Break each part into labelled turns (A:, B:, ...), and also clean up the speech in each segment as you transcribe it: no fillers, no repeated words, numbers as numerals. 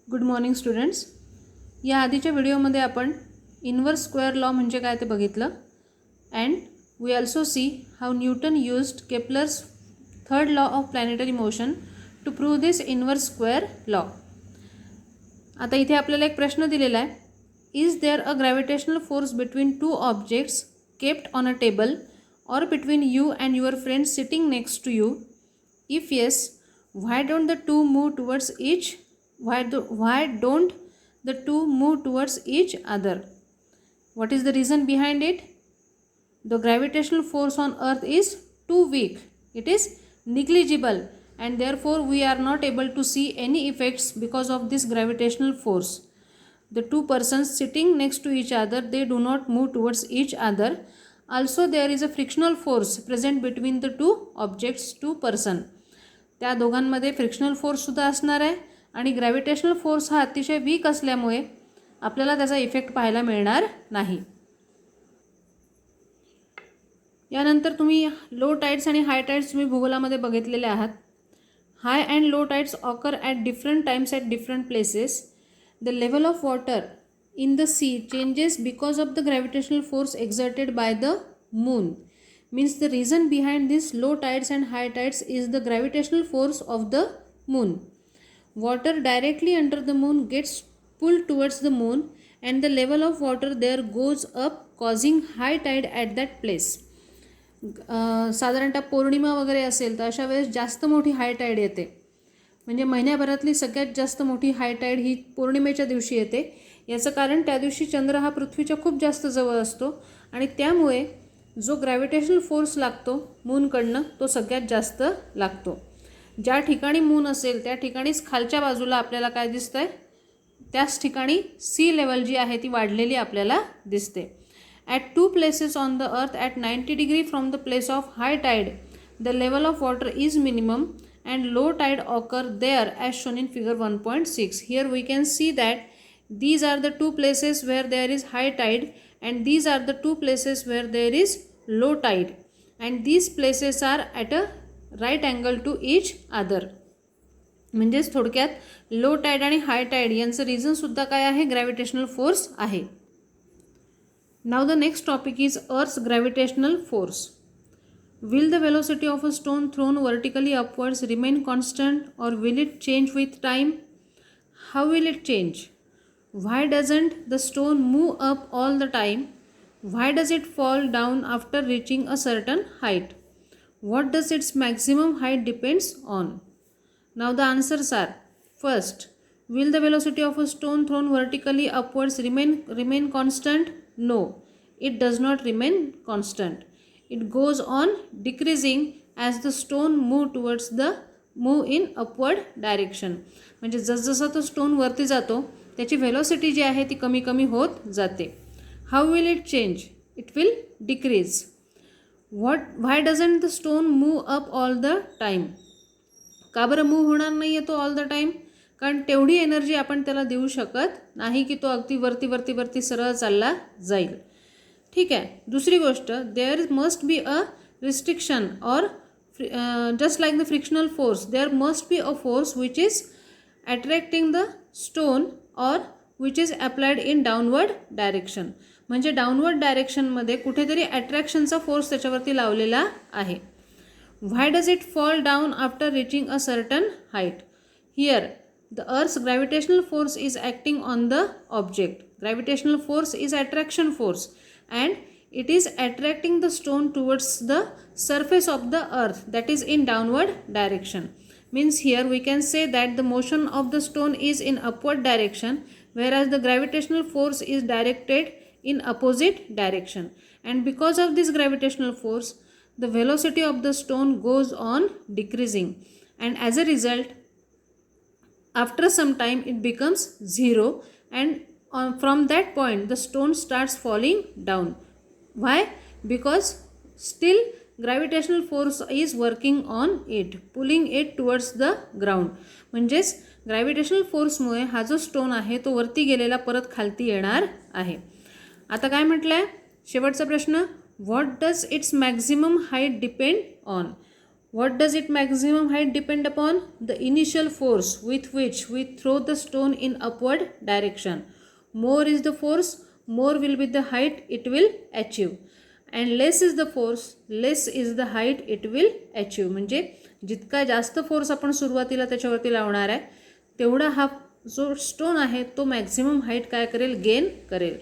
A: Good morning students. या आधीच्या व्हिडिओमध्ये आपण इन्व्हर्स स्क्वेअर लॉ म्हणजे काय ते बघितलं and we also see how Newton used Kepler's third law of planetary motion to prove this inverse square law. आता इथे आपल्याला एक प्रश्न दिलेला आहे. Is there a gravitational force between two objects kept on a table or between you and your friend sitting next to you? If yes, why don't the two move towards each? Why don't the two move towards each other? What is the reason behind it? The gravitational force on earth is too weak. It is negligible and therefore we are not able to see any effects because of this gravitational force. The two persons sitting next to each other, they do not move towards each other. Also there is a frictional force present between the two objects, two person. त्या दोघांमध्ये frictional फोर्ससुद्धा असणार आहे आणि gravitational force हा अतिशय weak असल्यामुळे आपल्याला त्याचा इफेक्ट पाहायला मिळणार नाही. यानंतर तुम्ही लो टाइड्स आणि हाय टाइड्स तुम्ही भूगोलामध्ये बघितलेले आहात. High and low tides occur at different times at different places. The level of water in the sea changes because of the gravitational force exerted by the moon. Means the reason behind this low tides and high tides is the gravitational force of the moon. Water directly under the moon gets pulled towards the moon and the level of water there goes up causing high tide at that place. साधारणतः पौर्णिमा वगैरे असेल तर अशा वेळेस जास्त मोठी हाय tied येते. म्हणजे महिन्याभरातली सगळ्यात जास्त मोठी हाय टाईड ही पौर्णिमेच्या दिवशी येते. याचं कारण त्या दिवशी चंद्र हा पृथ्वीच्या खूप जास्त जवळ असतो आणि त्यामुळे जो ग्रॅव्हिटेशनल फोर्स लागतो मूनकडनं तो सगळ्यात जास्त लागतो. ज्या ठिकाणी मून असेल त्या ठिकाणीच खालच्या बाजूला आपल्याला काय दिसतं आहे, त्याच ठिकाणी सी लेवल जी आहे ती वाढलेली आपल्याला दिसते. At two places on the earth at 90 degree from the place of high tide the level of water is minimum and low tide occur there as shown in figure 1.6. Here we can see that these are the two places where there is high tide and these are the two places where there is low tide and these places are at a right angle to each other. म्हणजेच थोडक्यात low tied आणि हाय tied यांचं reason सुद्धा काय आहे, gravitational force आहे. Now the next topic is earth's gravitational force. Will the velocity of a stone thrown vertically upwards remain constant or will it change with time? How will it change? Why doesn't the stone move up all the time? Why does it fall down after reaching a certain height? What does its maximum height depends on? Now the answers are: first, will the velocity of a stone thrown vertically upwards remain constant? No, it does not remain constant. It goes on decreasing as the stone move in upward direction. म्हणजे जसजसा तो stone वरती जातो त्याची velocity जी आहे ती कमी कमी होत जाते. How will it change? It will decrease. Why doesn't the stone move up all the time? का बरं मूव होणार नाही आहे तो ऑल द टाईम? कारण तेवढी एनर्जी आपण त्याला देऊ शकत नाही की तो अगदी वरती वरती वरती सरळ चालला जाईल. ठीक आहे. दुसरी गोष्ट, there must be a restriction और just like the frictional force there must be a force which is attracting the stone और which is applied in downward direction. म्हणजे डाऊनवर्ड डायरेक्शनमध्ये कुठेतरी अट्रॅक्शनचा फोर्स त्याच्यावरती लावलेला आहे. Why does it fall down after reaching a certain height? Here the earth's gravitational force is acting on the object. Gravitational force is attraction force and it is attracting the stone towards the surface of the earth, that is in downward direction. Means here we can say that the motion of the stone is in upward direction whereas the gravitational force is directed in opposite direction, and because of this gravitational force the velocity of the stone goes on decreasing and as a result after some time it becomes zero and from that point the stone starts falling down. Why? Because still gravitational force is working on it, pulling it towards the ground. म्हणजेच gravitational फोर्समुळे हा जो stone आहे तो वरती गेलेला परत खालती येणार आहे. आता काय म्हटलं आहे शेवटचा प्रश्न, what does it's maximum height depend on? What does its maximum height depend upon? The initial force with which we throw the stone in upward direction. More is the force, more will be the height it will achieve. And less is the force, less is the height it will achieve. म्हणजे जितका जास्त force आपण सुरुवातीला त्याच्यावरती लावणार आहे तेवढा हा जो स्टोन आहे तो मॅक्झिमम हाईट काय करेल, गेन करेल.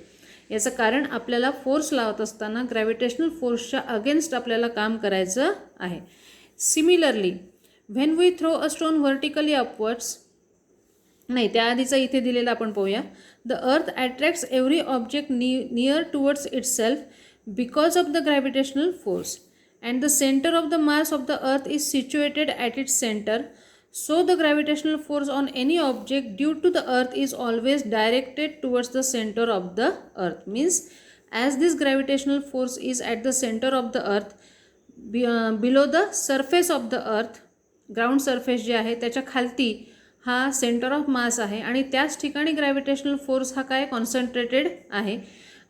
A: याचं कारण आपल्याला फोर्स लावत असताना ग्रॅव्हिटेशनल फोर्सच्या अगेन्स्ट आपल्याला काम करायचं आहे. Similarly when we throw a stone vertically upwards, नाही त्याआधीचा इथे दिलेला आपण पाहूया. The earth attracts every object near towards itself because of the gravitational force and the centre of the mass of the earth is situated at its centre. So the gravitational force on any object due to the earth is always directed towards the center of the earth. Means as this gravitational force is at the center of the earth, below the surface of the earth, ground surface जे आहे त्याच्या खालती हा centre of mass आहे आणि त्याच ठिकाणी gravitational force हा काय कॉन्सन्ट्रेटेड आहे.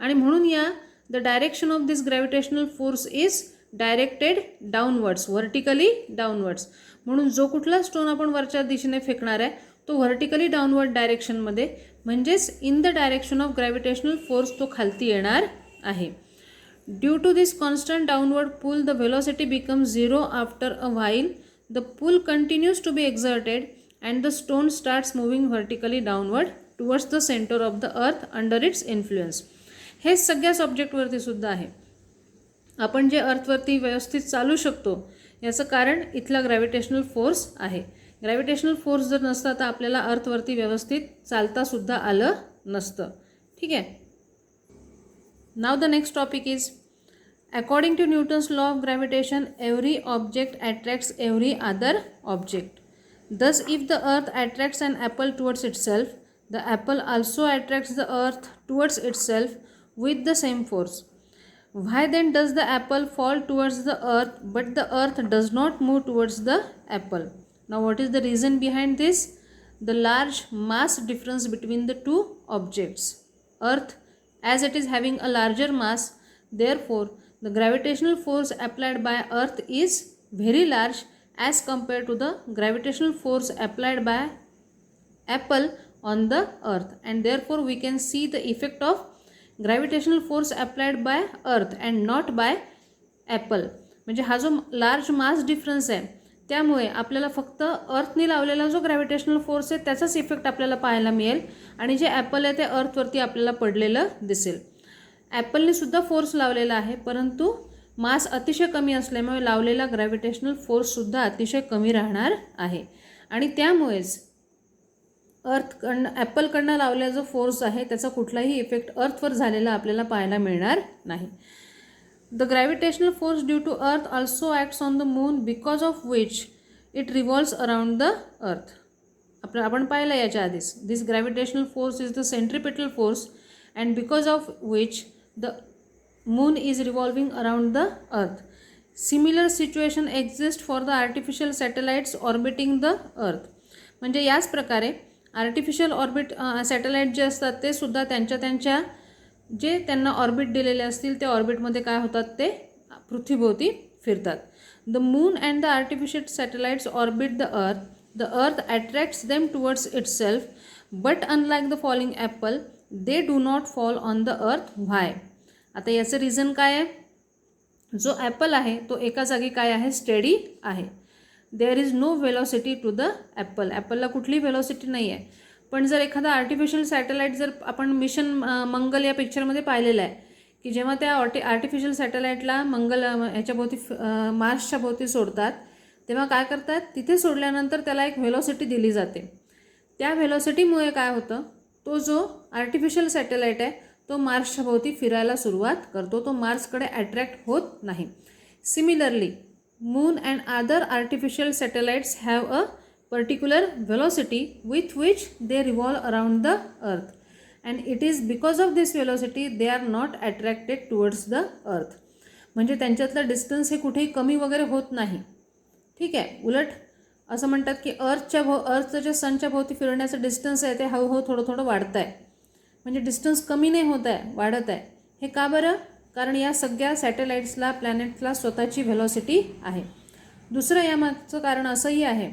A: आणि म्हणून या the direction of this gravitational force is directed downwards, vertically downwards. म्हणून जो कुठला स्टोन आपण वरच्या दिशेने फेकणार आहे तो व्हर्टिकली डाऊनवर्ड डायरेक्शनमध्ये म्हणजेच in the direction of gravitational force तो खालती येणार आहे. Due to this constant downward pull the velocity become zero after a while. The pull continues to be exerted and the stone starts moving vertically downward towards the centre of the earth under its influence. हे सगळ्या सब्जेक्टवरती सुद्धा आहे. आपण जे अर्थवरती व्यवस्थित चालू शकतो याचं कारण इथला ग्रॅव्हिटेशनल फोर्स आहे. ग्रॅव्हिटेशनल फोर्स जर नसता तर आपल्याला अर्थवरती व्यवस्थित चालतासुद्धा आलं नसतं. ठीक आहे. Now the next topic is according to Newton's law of gravitation every object attracts every other object. Thus, if the earth attracts an apple towards itself, the apple also attracts the earth towards itself with the same force. Why then does the apple fall towards the earth but the earth does not move towards the apple? Now, what is the reason behind this? The large mass difference between the two objects. Earth, as it is having a larger mass, therefore, the gravitational force applied by earth is very large as compared to the gravitational force applied by apple on the earth, and therefore we can see the effect of gravitational force applied by earth and not by apple. म्हणजे हा जो large मास difference आहे त्यामुळे आपल्याला फक्त अर्थने लावलेला जो gravitational force आहे त्याचाच इफेक्ट आपल्याला पाहायला मिळेल आणि जे ॲपल आहे ते अर्थवरती आपल्याला पडलेलं दिसेल. ॲपलने सुद्धा फोर्स लावलेला आहे परंतु मास अतिशय कमी असल्यामुळे लावलेला ग्रॅव्हिटेशनल फोर्ससुद्धा अतिशय कमी राहणार आहे आणि त्यामुळेच ॲपलकडनं लावलेला जो फोर्स आहे त्याचा कुठलाही इफेक्ट अर्थवर झालेला आपल्याला पाहायला मिळणार नाही. The gravitational force due to earth also acts on the moon because of which it revolves around the earth. आपण पाहिलं याच्या आधीच. This gravitational force is the centripetal force and because of which the moon is revolving around the earth. Similar situation exists for the artificial satellites orbiting the earth. म्हणजे याच प्रकारे artificial orbit satellite जे असतात ते सुद्धा त्यांच्या जे त्यांना ऑर्बिट दिलेले असतील त्या ऑर्बिटमध्ये काय होतात ते पृथ्वीभोवती फिरतात. The moon and the artificial satellites orbit the earth. The earth attracts them towards itself but unlike the falling apple they do not fall on the earth. Why? आता याचं रिझन काय आहे? जो ॲपल आहे तो एका जागी काय आहे? स्टेडी आहे. There is no velocity to the apple. ॲपलला कुठली व्हेलॉसिटी नाही आहे. पण जर एखादा आर्टिफिशियल सॅटेलाईट जर आपण मिशन मंगल या पिक्चरमध्ये पाहिलेलं आहे की जेव्हा त्या आर्टिफिशियल सॅटेलाईटला मंगल ह्याच्याभोवती मार्सच्या भोवती सोडतात तेव्हा काय करतात? तिथे सोडल्यानंतर त्याला एक व्हेलॉसिटी दिली जाते. त्या व्हेलॉसिटीमुळे काय होतं? तो जो आर्टिफिशियल सॅटेलाईट आहे तो मार्सच्या भोवती फिरायला सुरुवात करतो. तो मार्सकडे अट्रॅक्ट होत नाही. Similarly moon and other artificial satellites have a particular velocity with which they revolve around the अर्थ and it is because of this velocity they are not attracted towards the earth. म्हणजे त्यांच्यातलं distance हे कुठेही कमी वगैरे होत नाही. ठीक आहे. उलट असं म्हणतात की अर्थचं जे सनच्या भोवती फिरण्याचं डिस्टन्स आहे ते हळूहळू थोडं वाढत आहे. म्हणजे डिस्टन्स कमी नाही होत आहे, वाढत आहे. हे का बरं? कारण या सगळ्या सॅटेलाइट्सला प्लॅनेट्सला स्वतःची व्हेलॉसिटी आहे. दुसरं यामागचं कारण असंही आहे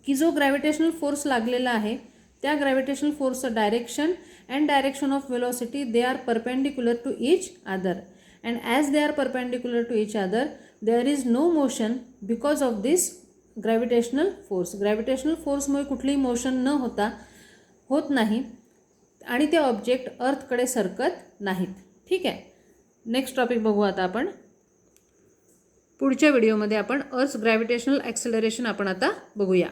A: की जो ग्रॅव्हिटेशनल फोर्स लागलेला आहे त्या ग्रॅव्हिटेशनल फोर्सचं direction and direction of velocity they are perpendicular to each other, and as they are perpendicular to each other there is no motion because of this gravitational force. Gravitational फोर्समुळे कुठलीही motion न होत नाही आणि ते object अर्थकडे सरकत नाहीत. ठीक आहे, नेक्स्ट टॉपिक बघू आता आपण. पुढच्या व्हिडिओमध्ये आपण अर्थ ग्रॅव्हिटेशनल ॲक्सेलरेशन आपण आता बघूया.